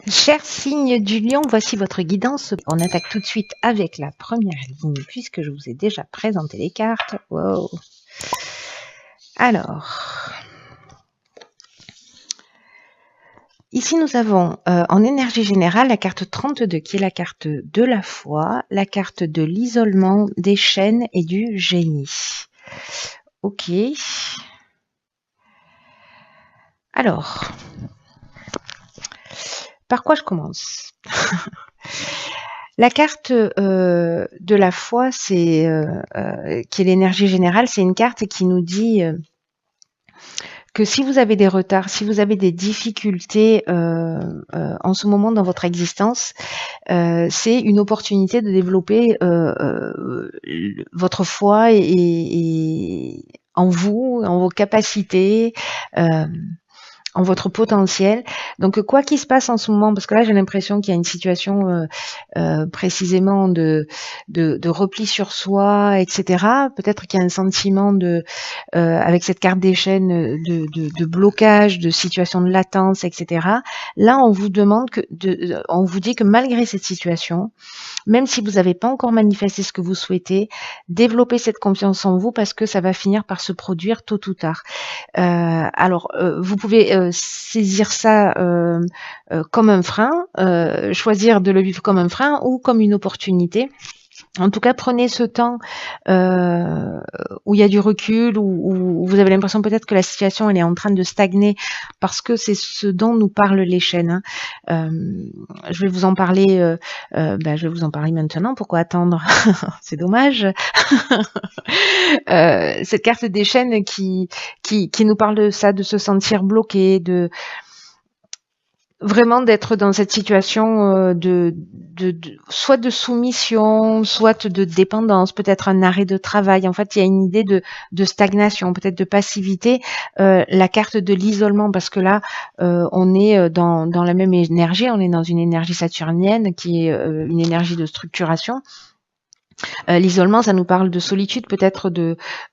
Cher signe du lion, voici votre guidance. On attaque tout de suite avec la première ligne puisque je vous ai déjà présenté les cartes. Wow. Alors, ici nous avons en énergie générale la carte 32 qui est la carte de la foi, la carte de l'isolement, des chaînes et du génie. Ok. Alors, par quoi je commence? La carte de la foi, c'est qui est l'énergie générale, c'est une carte qui nous dit que si vous avez des retards, si vous avez des difficultés en ce moment dans votre existence, c'est une opportunité de développer votre foi et en vous, en vos capacités. En votre potentiel. Donc, quoi qu'il se passe en ce moment, parce que là, j'ai l'impression qu'il y a une situation précisément de repli sur soi, etc. Peut-être qu'il y a un sentiment avec cette carte des chaînes, de blocage, de situation de latence, etc. Là, on vous demande on vous dit que malgré cette situation, même si vous n'avez pas encore manifesté ce que vous souhaitez, développez cette confiance en vous parce que ça va finir par se produire tôt ou tard. Alors, vous pouvez saisir ça comme un frein, choisir de le vivre comme un frein ou comme une opportunité. En tout cas, prenez ce temps où il y a du recul, où vous avez l'impression peut-être que la situation elle est en train de stagner, parce que c'est ce dont nous parlent les chaînes. Je vais vous en parler. Je vais vous en parler maintenant. Pourquoi attendre? C'est dommage. Cette carte des chaînes qui nous parle de ça, de se sentir bloqué, de vraiment d'être dans cette situation soit de soumission, soit de dépendance, peut-être un arrêt de travail. En fait, il y a une idée de stagnation, peut-être de passivité. La carte de l'isolement, parce que là, on est dans la même énergie, on est dans une énergie saturnienne qui est une énergie de structuration. L'isolement, ça nous parle de solitude, peut-être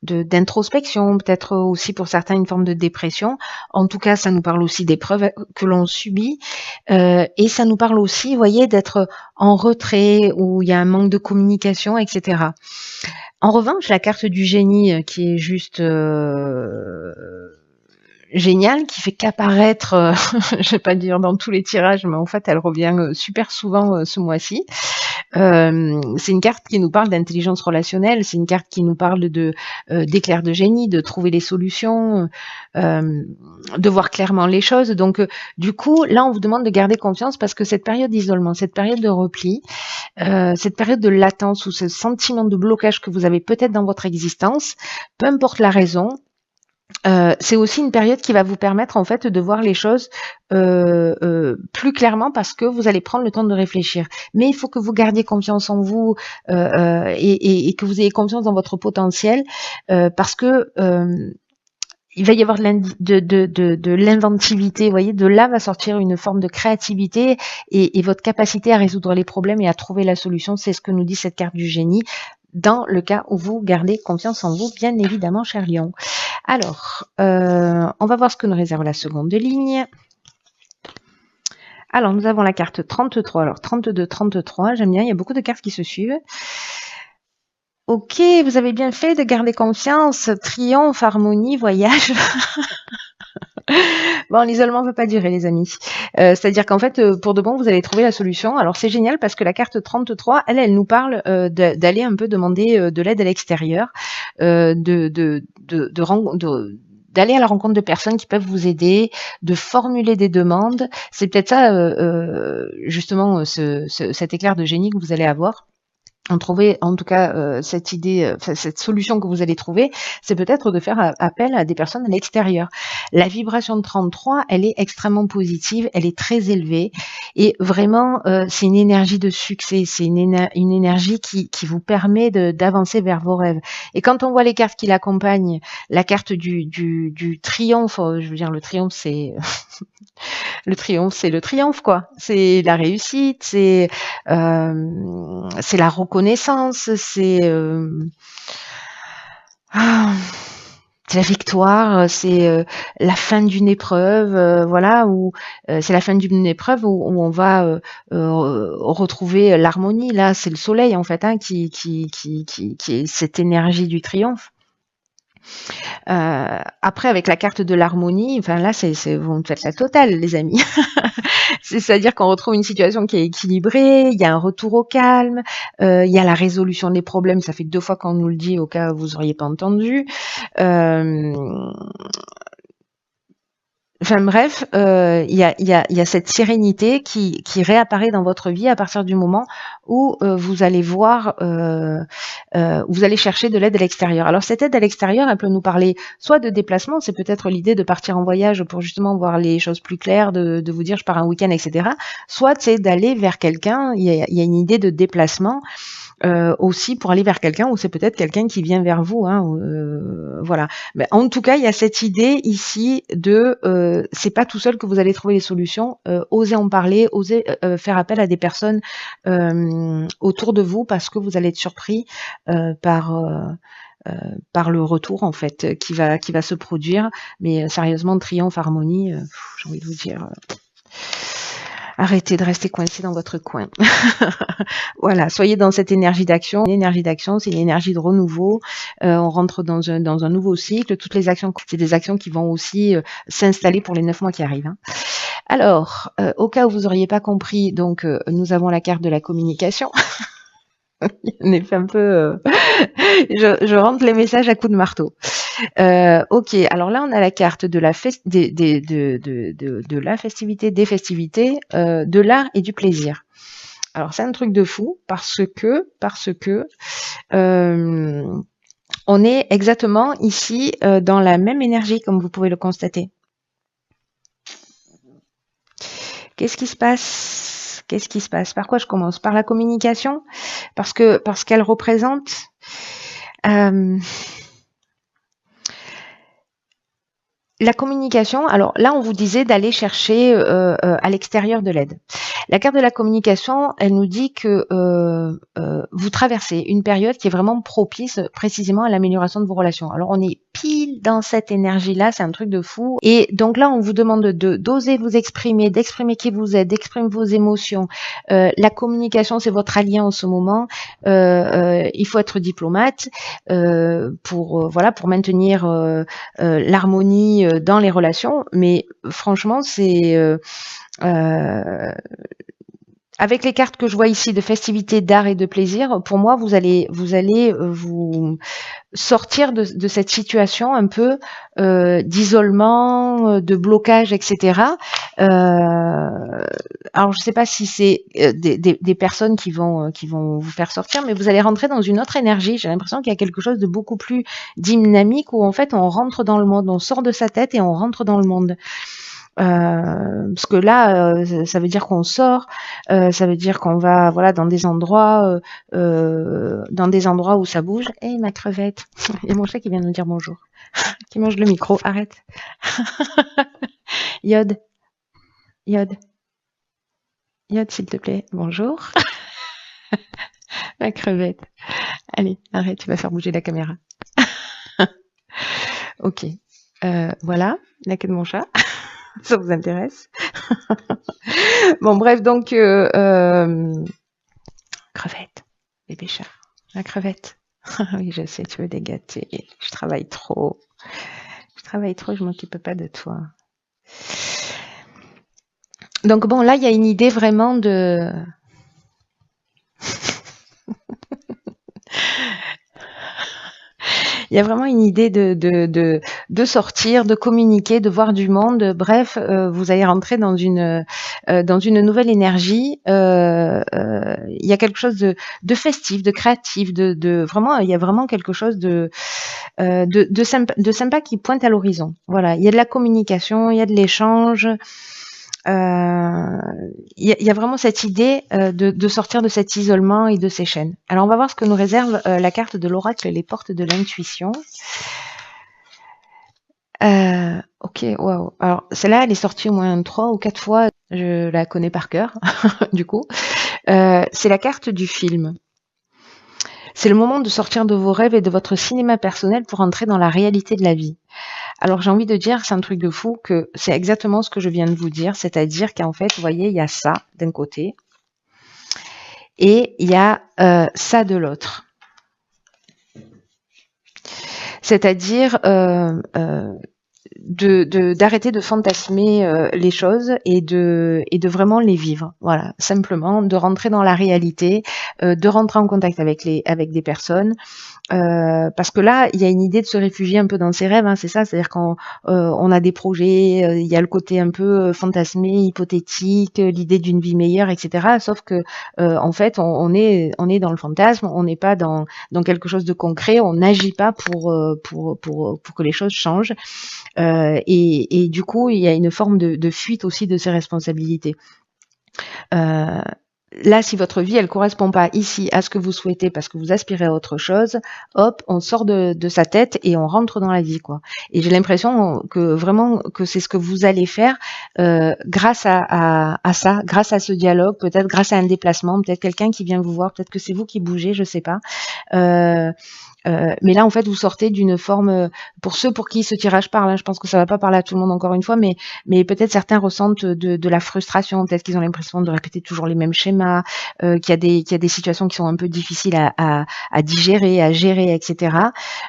d'introspection, peut-être aussi pour certains une forme de dépression. En tout cas, ça nous parle aussi d'épreuves que l'on subit. Et ça nous parle aussi, vous voyez, d'être en retrait, où il y a un manque de communication, etc. En revanche, la carte du génie, qui est juste géniale, qui fait qu'apparaître, je vais pas dire dans tous les tirages, mais en fait, elle revient super souvent ce mois-ci. C'est une carte qui nous parle d'intelligence relationnelle, c'est une carte qui nous parle d'éclair de génie, de trouver les solutions, de voir clairement les choses. Donc, du coup, là, on vous demande de garder confiance parce que cette période d'isolement, cette période de repli, cette période de latence ou ce sentiment de blocage que vous avez peut-être dans votre existence, peu importe la raison, c'est aussi une période qui va vous permettre en fait de voir les choses plus clairement parce que vous allez prendre le temps de réfléchir. Mais il faut que vous gardiez confiance en vous et que vous ayez confiance dans votre potentiel parce que il va y avoir de l'inventivité, vous voyez, de là va sortir une forme de créativité et votre capacité à résoudre les problèmes et à trouver la solution, c'est ce que nous dit cette carte du génie, dans le cas où vous gardez confiance en vous, bien évidemment, cher Lion. Alors, on va voir ce que nous réserve la seconde ligne. Alors, nous avons la carte 33. Alors, 32, 33, j'aime bien, il y a beaucoup de cartes qui se suivent. Ok, vous avez bien fait de garder confiance. Triomphe, harmonie, voyage. Bon, l'isolement ne peut pas durer, les amis. C'est-à-dire qu'en fait, pour de bon, vous allez trouver la solution. Alors, c'est génial parce que la carte 33, elle nous parle d'aller un peu demander de l'aide à l'extérieur, d'aller à la rencontre de personnes qui peuvent vous aider, de formuler des demandes. C'est peut-être ça, justement, cet éclair de génie que vous allez avoir. Trouver en tout cas cette idée, cette solution que vous allez trouver, c'est peut-être de faire appel à des personnes à l'extérieur. La vibration de 33, elle est extrêmement positive, elle est très élevée et vraiment c'est une énergie de succès, c'est une énergie qui vous permet d'avancer vers vos rêves. Et quand on voit les cartes qui l'accompagnent, la carte du triomphe, je veux dire le triomphe c'est le triomphe, quoi. C'est la réussite, c'est la reconnaissance, c'est c'est la victoire, c'est la fin d'une épreuve, voilà, ou c'est la fin d'une épreuve où on va retrouver l'harmonie. Là, c'est le soleil en fait hein, qui est cette énergie du triomphe. Après, avec la carte de l'harmonie, enfin là, vous me faites la totale, les amis. C'est-à-dire qu'on retrouve une situation qui est équilibrée, il y a un retour au calme, il y a la résolution des problèmes. Ça fait 2 fois qu'on nous le dit, au cas où vous auriez pas entendu. Enfin bref, il y a cette sérénité qui réapparaît dans votre vie à partir du moment où vous allez voir, vous allez chercher de l'aide à l'extérieur. Alors cette aide à l'extérieur, elle peut nous parler soit de déplacement, c'est peut-être l'idée de partir en voyage pour justement voir les choses plus claires, de vous dire je pars un week-end, etc. Soit c'est d'aller vers quelqu'un, il y a une idée de déplacement. Aussi pour aller vers quelqu'un ou c'est peut-être quelqu'un qui vient vers vous hein, voilà. Mais en tout cas il y a cette idée ici de c'est pas tout seul que vous allez trouver les solutions, osez en parler, osez faire appel à des personnes autour de vous parce que vous allez être surpris par le retour en fait qui va se produire. Mais sérieusement, triomphe, harmonie, j'ai envie de vous dire arrêtez de rester coincé dans votre coin. Voilà, soyez dans cette énergie d'action. Une énergie d'action, c'est une énergie de renouveau. On rentre dans un nouveau cycle. Toutes les actions, c'est des actions qui vont aussi s'installer pour les 9 mois qui arrivent. Hein. Alors, au cas où vous n'auriez pas compris, donc nous avons la carte de la communication. On est un peu... je rentre les messages à coups de marteau. Ok, alors là on a la carte de la la festivité, des festivités, de l'art et du plaisir. Alors c'est un truc de fou parce que on est exactement ici dans la même énergie comme vous pouvez le constater. Qu'est-ce qui se passe? Par quoi je commence? Par la communication? Parce qu'elle représente la communication. Alors là, on vous disait d'aller chercher à l'extérieur de l'aide. La carte de la communication, elle nous dit que vous traversez une période qui est vraiment propice précisément à l'amélioration de vos relations. Alors on est pile dans cette énergie-là, c'est un truc de fou. Et donc là, on vous demande d'oser vous exprimer, d'exprimer qui vous êtes, d'exprimer vos émotions. La communication, c'est votre allié en ce moment. Il faut être diplomate pour maintenir l'harmonie dans les relations. Mais franchement, c'est avec les cartes que je vois ici de festivités, d'art et de plaisir, pour moi, vous allez vous sortir de cette situation un peu d'isolement, de blocage, etc. Alors, je ne sais pas si c'est des personnes qui vont vous faire sortir, mais vous allez rentrer dans une autre énergie. J'ai l'impression qu'il y a quelque chose de beaucoup plus dynamique où en fait on rentre dans le monde, on sort de sa tête et on rentre dans le monde. Parce que là, ça veut dire qu'on sort, ça veut dire qu'on va, dans des endroits où ça bouge. Eh, ma crevette, il y a mon chat qui vient nous dire bonjour, qui mange le micro. Arrête. Yod, s'il te plaît. Bonjour. Ma crevette. Allez, arrête, tu vas faire bouger la caméra. Ok. Voilà, la queue de mon chat. Ça vous intéresse? Bon, bref, donc crevette, bébé chat, la crevette. Oui, je sais, tu veux des gâtés. Je travaille trop, je m'occupe pas de toi. Donc bon, là, il y a une idée vraiment de... Il y a vraiment une idée de sortir, de communiquer, de voir du monde. Bref, vous allez rentrer dans une nouvelle énergie. Il y a quelque chose de festif, de créatif, vraiment, il y a vraiment quelque chose de sympa qui pointe à l'horizon. Voilà, il y a de la communication, il y a de l'échange. Il y a vraiment cette idée de sortir de cet isolement et de ces chaînes. Alors on va voir ce que nous réserve la carte de l'oracle, les portes de l'intuition. Ok, waouh. Alors celle-là, elle est sortie au moins 3 ou 4 fois. Je la connais par cœur, du coup. C'est la carte du film. C'est le moment de sortir de vos rêves et de votre cinéma personnel pour entrer dans la réalité de la vie. Alors j'ai envie de dire, c'est un truc de fou, que c'est exactement ce que je viens de vous dire, c'est-à-dire qu'en fait, vous voyez, il y a ça d'un côté et il y a ça de l'autre. C'est-à-dire d'arrêter de fantasmer les choses et de vraiment les vivre. Voilà, simplement de rentrer dans la réalité, de rentrer en contact avec des personnes. Parce que là, il y a une idée de se réfugier un peu dans ses rêves, hein, c'est ça, c'est-à-dire quand on a des projets, il y a le côté un peu fantasmé, hypothétique, l'idée d'une vie meilleure, etc. Sauf que en fait, on est dans le fantasme, on n'est pas dans quelque chose de concret, on n'agit pas pour que les choses changent. Et du coup, il y a une forme de fuite aussi de ses responsabilités. Là, si votre vie, elle correspond pas ici à ce que vous souhaitez parce que vous aspirez à autre chose, hop, on sort de sa tête et on rentre dans la vie, quoi. Et j'ai l'impression que vraiment que c'est ce que vous allez faire grâce à ça, grâce à ce dialogue, peut-être grâce à un déplacement, peut-être quelqu'un qui vient vous voir, peut-être que c'est vous qui bougez, je sais pas. Mais là, en fait, vous sortez d'une forme, pour ceux pour qui ce tirage parle, hein, je pense que ça va pas parler à tout le monde encore une fois, mais peut-être certains ressentent de la frustration, peut-être qu'ils ont l'impression de répéter toujours les mêmes schémas, qu'il y a des situations qui sont un peu difficiles à digérer, à gérer, etc.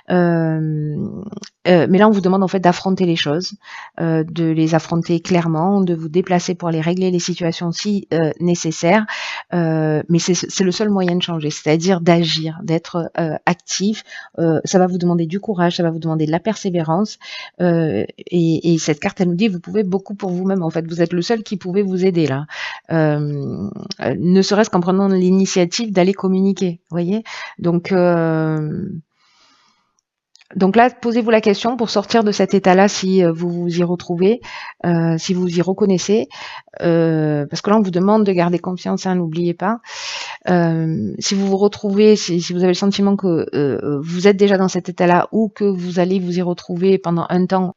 Mais là, on vous demande en fait d'affronter les choses, de les affronter clairement, de vous déplacer pour aller régler les situations si nécessaire. Mais c'est le seul moyen de changer, c'est-à-dire d'agir, d'être actif. Ça va vous demander du courage, ça va vous demander de la persévérance. Et cette carte, elle nous dit, vous pouvez beaucoup pour vous-même. En fait, vous êtes le seul qui pouvait vous aider là. Ne serait-ce qu'en prenant l'initiative d'aller communiquer, vous voyez. Donc là, posez-vous la question pour sortir de cet état-là si vous vous y retrouvez, si vous vous y reconnaissez, parce que là, on vous demande de garder confiance, hein, n'oubliez pas. Si vous vous retrouvez, si vous avez le sentiment que vous êtes déjà dans cet état-là ou que vous allez vous y retrouver pendant un temps,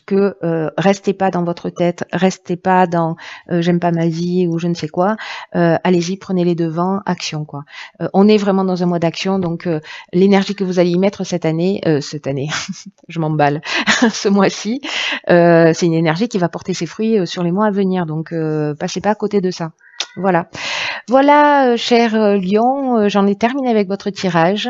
que restez pas dans votre tête, restez pas dans j'aime pas ma vie ou je ne sais quoi, allez-y, prenez les devants, action quoi. On est vraiment dans un mois d'action, donc l'énergie que vous allez y mettre cette année, je m'emballe, ce mois-ci, c'est une énergie qui va porter ses fruits sur les mois à venir, donc passez pas à côté de ça. Voilà, cher Lion, j'en ai terminé avec votre tirage.